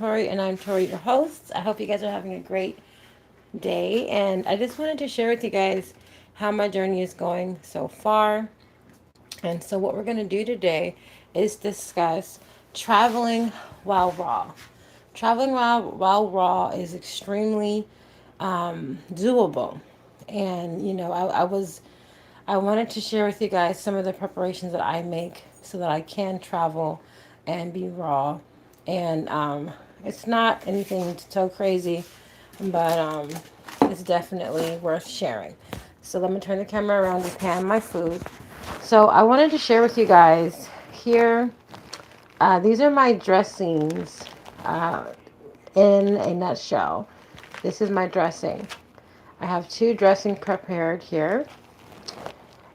Tori, and I'm Tori, your host. I hope you guys are having a great day, and I just wanted to share with you guys how my journey is going so far. And so, what we're going to do today is discuss traveling while raw. Traveling while raw is extremely doable. And, I wanted to share with you guys some of the preparations that I make so that I can travel and be raw. And it's not anything so crazy, but it's definitely worth sharing. So let me turn the camera around and pan my food. So I wanted to share with you guys here. These are my dressings uh, in a nutshell. This is my dressing. I have two dressing prepared here.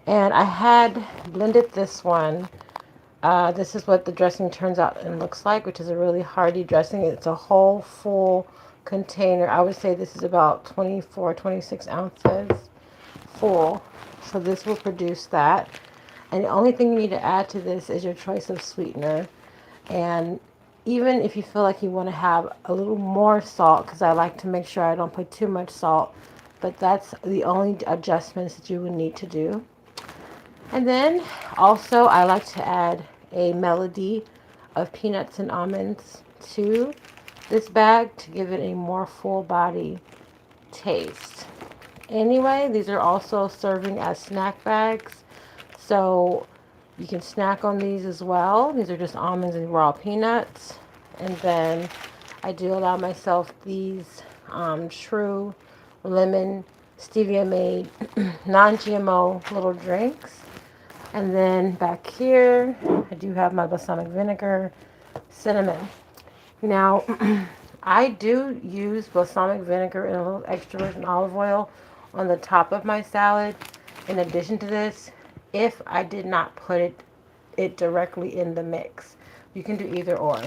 And I had blended this one. This is what the dressing turns out and looks like, which is a really hearty dressing. It's a whole full container. I would say this is about 24, 26 ounces full. So this will produce that. And the only thing you need to add to this is your choice of sweetener. And even if you feel like you want to have a little more salt, because I like to make sure I don't put too much salt, but that's the only adjustments that you would need to do. And then also I like to add a melody of peanuts and almonds to this bag to give it a more full body taste. Anyway, these are also serving as snack bags. So you can snack on these as well. These are just almonds and raw peanuts. And then I do allow myself these true lemon stevia made non-GMO little drinks. And then back here, I do have my balsamic vinegar, cinnamon. Now, I do use balsamic vinegar and a little extra virgin olive oil on the top of my salad. In addition to this, if I did not put it directly in the mix, you can do either or.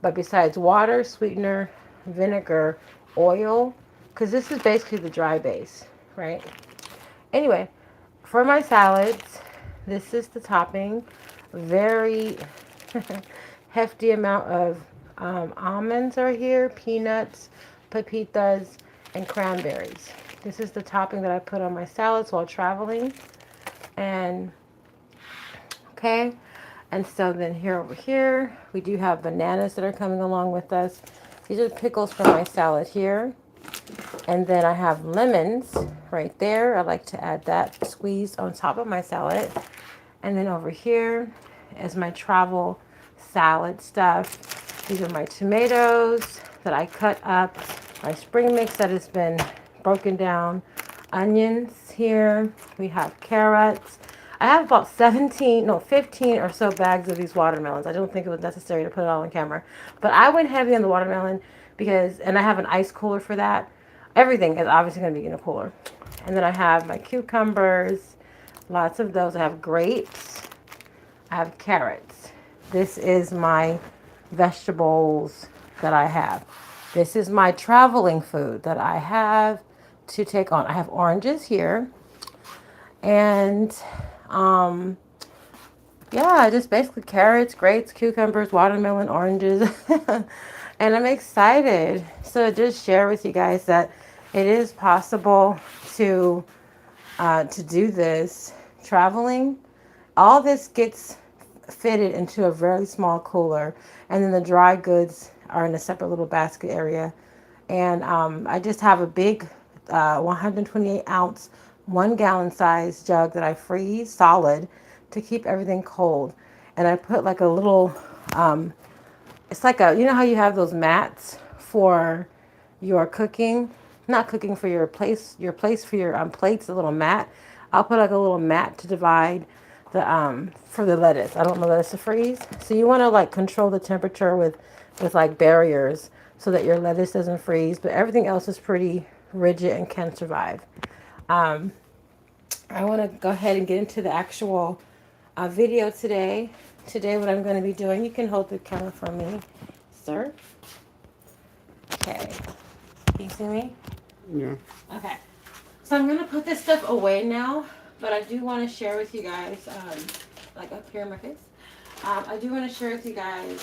But besides water, sweetener, vinegar, oil, because this is basically the dry base, right? Anyway, for my salads, this is the topping. Very hefty amount of almonds are here, peanuts, pepitas, and cranberries. This is the topping that I put on my salads while traveling. And okay, and so then here over here, we do have bananas that are coming along with us. These are the pickles for my salad here. And then I have lemons right there. I like to add that squeezed on top of my salad. And then over here is my travel salad stuff. These are my tomatoes that I cut up, my spring mix that has been broken down, onions here. We have carrots. I have about 15 or so bags of these watermelons. I don't think it was necessary to put it all on camera. But I went heavy on the watermelon because, and I have an ice cooler for that. Everything is obviously going to be in a cooler. And then I have my cucumbers, lots of those. I have grapes. I have carrots. This is my vegetables that I have. This is my traveling food that I have to take on. I have oranges here. And yeah, just basically carrots, grapes, cucumbers, watermelon, oranges. And I'm excited. So just share with you guys that it is possible to do this traveling. All this gets fitted into a very small cooler, and then the dry goods are in a separate little basket area. And I just have a big 128 ounce, 1 gallon size jug that I freeze solid to keep everything cold. And I put like a little, it's like a, you know how you have those mats for your cooking, not cooking for your place for your plates, a little mat. I'll put like a little mat to divide the for the lettuce. I don't want the lettuce to freeze, so you want to like control the temperature with like barriers so that your lettuce doesn't freeze, but everything else is pretty rigid and can survive. Um, I want to go ahead and get into the actual video today. Today, what I'm going to be doing, you can hold the camera for me, sir. Okay. Can you see me? Yeah. Okay. So I'm going to put this stuff away now, but I do want to share with you guys, like up here in my face, I do want to share with you guys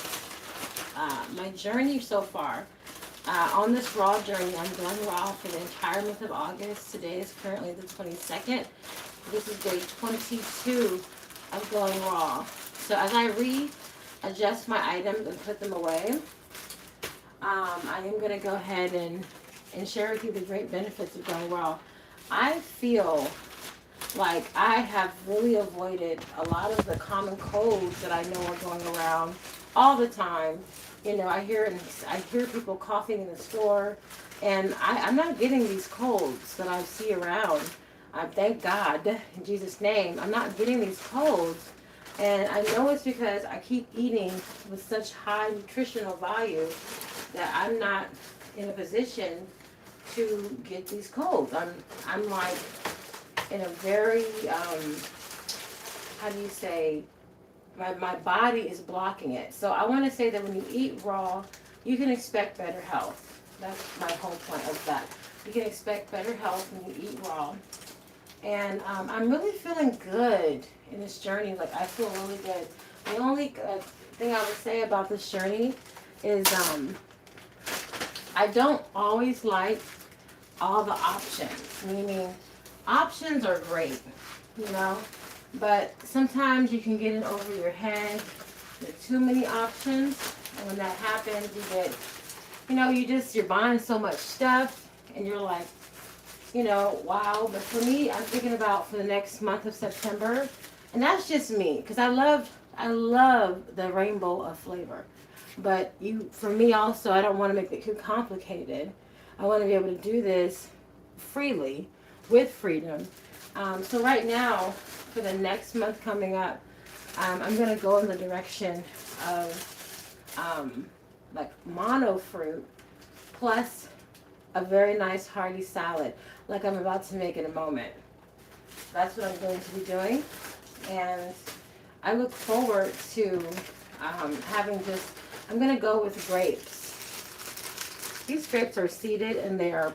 my journey so far. On this raw journey, I'm going raw for the entire month of August. Today is currently the 22nd. This is day 22 of going raw. So as I readjust my items and put them away, I am going to go ahead and share with you the great benefits of going raw. I feel like I have really avoided a lot of the common colds that I know are going around all the time. You know, I hear people coughing in the store, and I'm not getting these colds that I see around. Thank God, in Jesus' name, I'm not getting these colds. And I know it's because I keep eating with such high nutritional value that I'm not in a position to get these colds. I'm like in a very, how do you say, my body is blocking it. So I want to say that when you eat raw, you can expect better health. That's my whole point of that. You can expect better health when you eat raw. And I'm really feeling good in this journey. Like, I feel really good. The only thing I would say about this journey is I don't always like all the options. Meaning, options are great, you know, but sometimes you can get in over your head with too many options. And when that happens, you get, you know, you're buying so much stuff and you're like, you know, wow. But for me, I'm thinking about for the next month of September, and that's just me, because I love the rainbow of flavor. But for me also, I don't want to make it too complicated. I want to be able to do this freely, with freedom. So right now, for the next month coming up, I'm going to go in the direction of like mono fruit plus a very nice hearty salad, like I'm about to make in a moment. That's what I'm going to be doing, and I look forward to having just, I'm going to go with grapes. These grapes are seeded and they are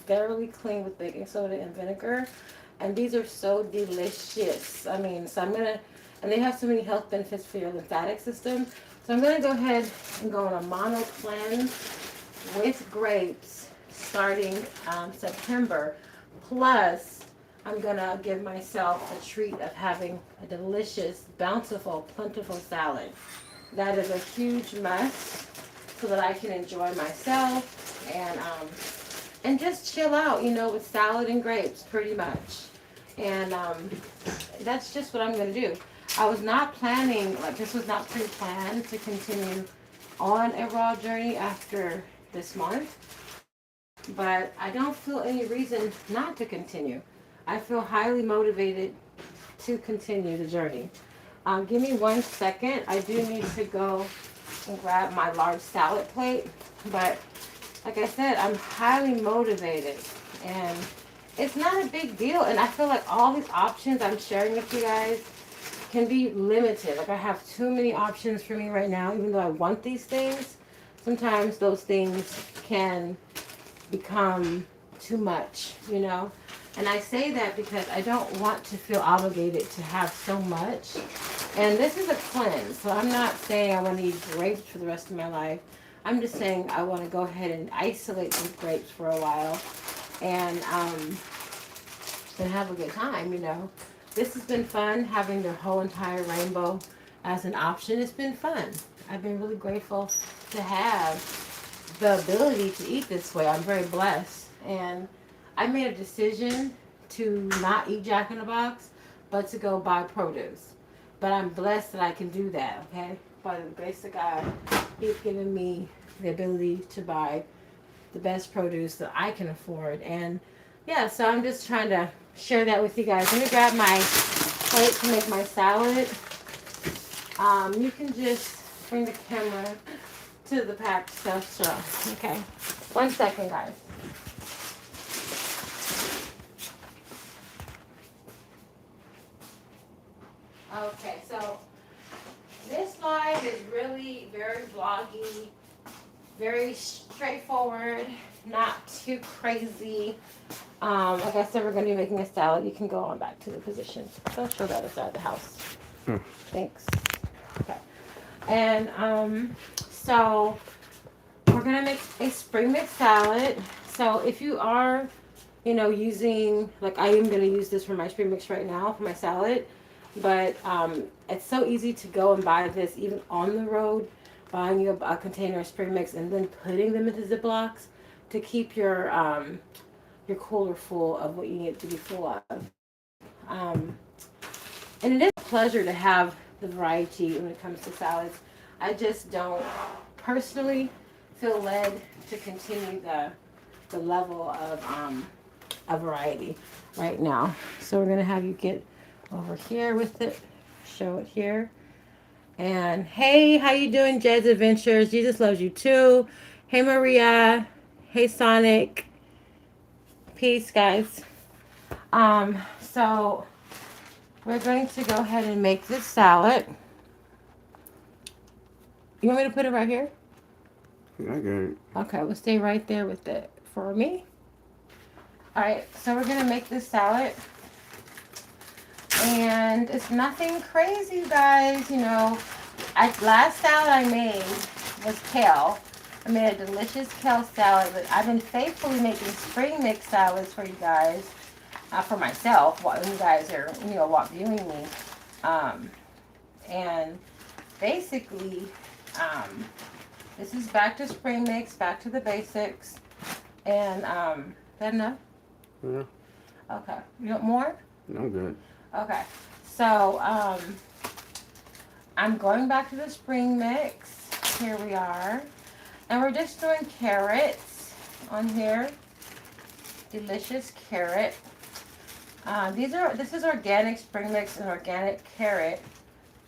thoroughly clean with baking soda and vinegar, and these are so delicious. I mean, so I'm going to, and they have so many health benefits for your lymphatic system. So I'm going to go ahead and go on a mono cleanse with grapes starting September. Plus, I'm going to give myself a treat of having a delicious, bountiful, plentiful salad. That is a huge must so that I can enjoy myself and just chill out, you know, with salad and grapes pretty much. And that's just what I'm going to do. I was not planning, like this was not pre-planned to continue on a raw journey after this month. But I don't feel any reason not to continue. I feel highly motivated to continue the journey. Give me 1 second. I do need to go and grab my large salad plate. But like I said, I'm highly motivated. And it's not a big deal. And I feel like all these options I'm sharing with you guys can be limited. Like, I have too many options for me right now, even though I want these things. Sometimes those things can become too much, you know. And I say that because I don't want to feel obligated to have so much. And this is a cleanse, so I'm not saying I want to eat grapes for the rest of my life. I'm just saying I want to go ahead and isolate these grapes for a while and have a good time, you know. This has been fun, having the whole entire rainbow as an option. It's been fun. I've been really grateful to have the ability to eat this way. I'm very blessed. And I made a decision to not eat Jack in the Box, but to go buy produce. But I'm blessed that I can do that, okay? By the grace of God, He's given me the ability to buy the best produce that I can afford. And yeah, so I'm just trying to share that with you guys. Let me grab my plate to make my salad. You can just bring the camera to the packed stuff, so okay. 1 second, guys. Okay, so this live is really very vloggy, very straightforward, not too crazy. Like I said, we're going to be making a salad. You can go on back to the position. Don't show the other side of the house. Thanks. Okay. And So we're gonna make a spring mix salad. So if you are, using, like, I am gonna use this for my spring mix right now for my salad, but it's so easy to go and buy this even on the road, buying you a container of spring mix and then putting them into Ziplocs to keep your cooler full of what you need it to be full of. And it is a pleasure to have the variety when it comes to salads. I just don't personally feel led to continue the level of a variety right now. So we're gonna have you get over here with it, show it here. And hey, how you doing, Jed's Adventures? Jesus loves you too. Hey, Maria. Hey, Sonic. Peace, guys. So we're going to go ahead and make this salad. You want me to put it right here? I got it. Okay, we'll stay right there with it for me. All right, so we're gonna make this salad, and it's nothing crazy, you guys. Last salad I made was kale. I made a delicious kale salad, but I've been faithfully making spring mix salads for you guys, for myself, while you guys are, viewing me. Um, and basically, this is back to spring mix, back to the basics. And, that enough? Yeah, Okay. You want more? I'm good. Okay. So, I'm going back to the spring mix. Here we are. And we're just doing carrots on here. Delicious carrot. This is organic spring mix and organic carrot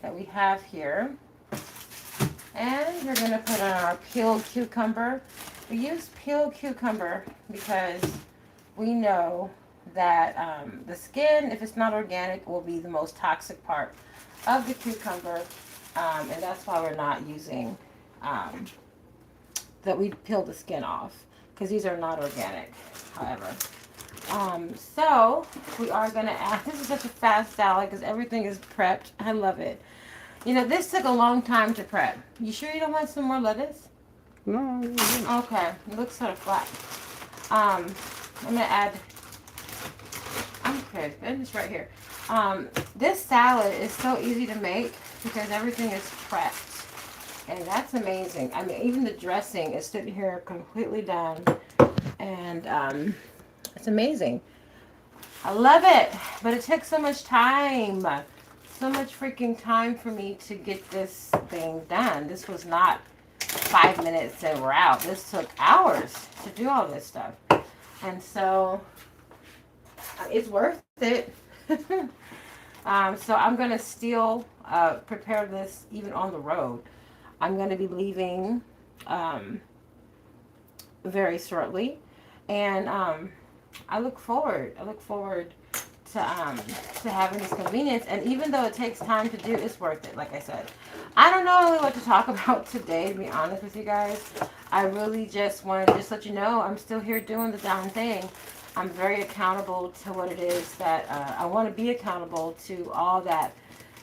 that we have here. And we're going to put on our peeled cucumber. We use peeled cucumber because we know that the skin, if it's not organic, will be the most toxic part of the cucumber. And that's why we're not using, that we peel the skin off, because these are not organic, however. So we are going to add, this is such a fast salad because everything is prepped. I love it. This took a long time to prep. You sure you don't want some more lettuce? No. Okay, it looks sort of flat. I'm going to add, okay, it's right here. This salad is so easy to make because everything is prepped. And that's amazing. I mean, even the dressing is sitting here completely done. And it's amazing. I love it. But it took so much time. So much freaking time for me to get this thing done. This was not 5 minutes and we're out. This took hours to do all this stuff. And so it's worth it. So I'm going to still prepare this even on the road. I'm going to be leaving very shortly. And I look forward to having this convenience. And even though it takes time to do, it's worth it. Like I said, I don't know really what to talk about today, to be honest with you guys. I really just want to let you know I'm still here doing the darn thing. I'm very accountable to what it is that I want to be accountable to all that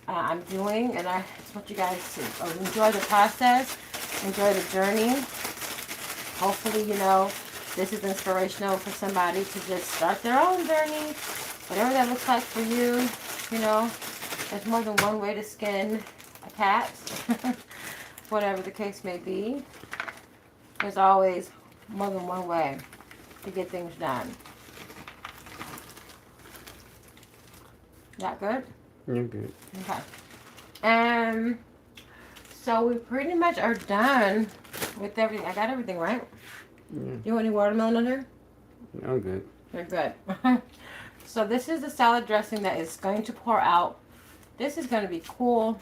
I'm doing. And I just want you guys to enjoy the process, enjoy the journey. Hopefully, this is inspirational for somebody to just start their own journey. Whatever that looks like for you, there's more than one way to skin a cat. Whatever the case may be, there's always more than one way to get things done. That good? You're good. Okay. And so we pretty much are done with everything. I got everything, right? Yeah. Do you want any watermelon on here? I'm good. You're good. So this is the salad dressing that is going to pour out. This is going to be cool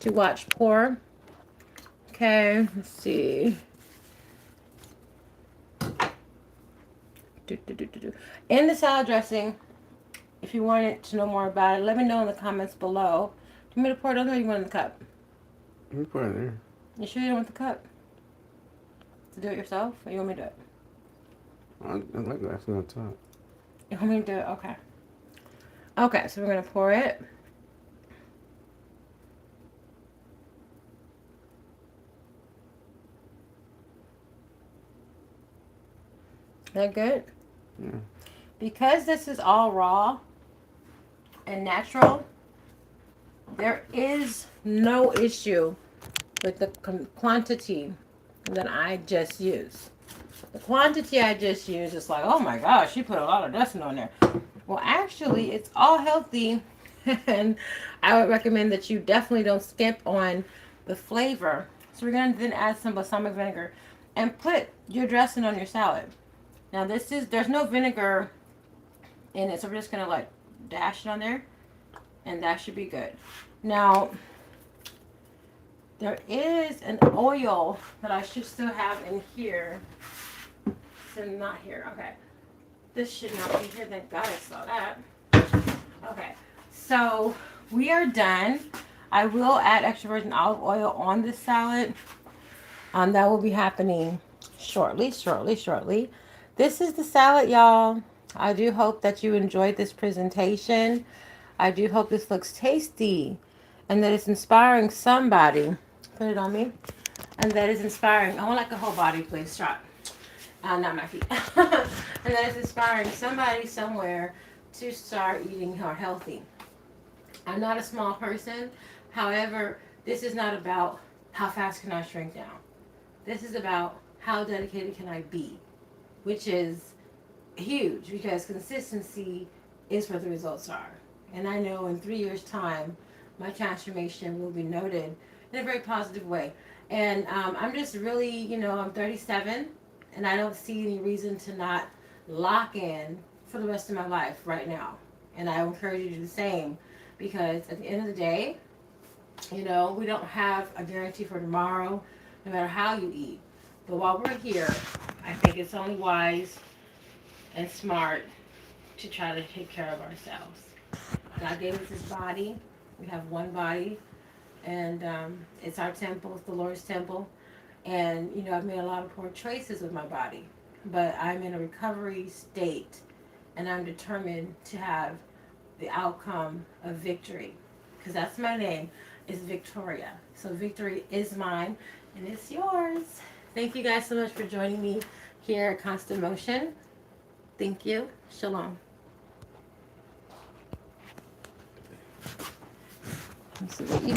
to watch pour. Okay, let's see. In the salad dressing, if you wanted to know more about it, let me know in the comments below. Do you want me to pour it on there or you want it in the cup? You put it there. You sure you don't want the cup? To do it yourself, or you want me to do it? I like that on top. You want me to do it? Okay. Okay, so we're going to pour it. They're good. Yeah. Because this is all raw and natural, there is no issue with the quantity that I just used. The quantity I just used is like, oh my gosh, she put a lot of dressing on there. Well, actually, it's all healthy, and I would recommend that you definitely don't skimp on the flavor. So we're gonna then add some balsamic vinegar and put your dressing on your salad. Now there's no vinegar in it, so we're just gonna like dash it on there, and that should be good. Now there is an oil that I should still have in here. So not here. Okay. This should not be here. Thank God I saw that. Okay. So we are done. I will add extra virgin olive oil on this salad. That will be happening shortly. This is the salad, y'all. I do hope that you enjoyed this presentation. I do hope this looks tasty and that it's inspiring somebody. Put it on me. And that is inspiring. I want like a whole body, please. Stop. Not my feet. And that is inspiring somebody somewhere to start eating more healthy. I'm not a small person. However, this is not about how fast can I shrink down. This is about how dedicated can I be, which is huge because consistency is where the results are. And I know in 3 years' time, my transformation will be noted in a very positive way. And I'm just really, I'm 37 and I don't see any reason to not lock in for the rest of my life right now. And I encourage you to do the same because at the end of the day, we don't have a guarantee for tomorrow, no matter how you eat. But while we're here, I think it's only wise and smart to try to take care of ourselves. God gave us this body. We have one body, and it's our temple. It's the Lord's temple. And, I've made a lot of poor choices with my body. But I'm in a recovery state, and I'm determined to have the outcome of victory. Because that's my name, is Victoria. So victory is mine, and it's yours. Thank you guys so much for joining me here at Constant Motion. Thank you. Shalom. Let's see what you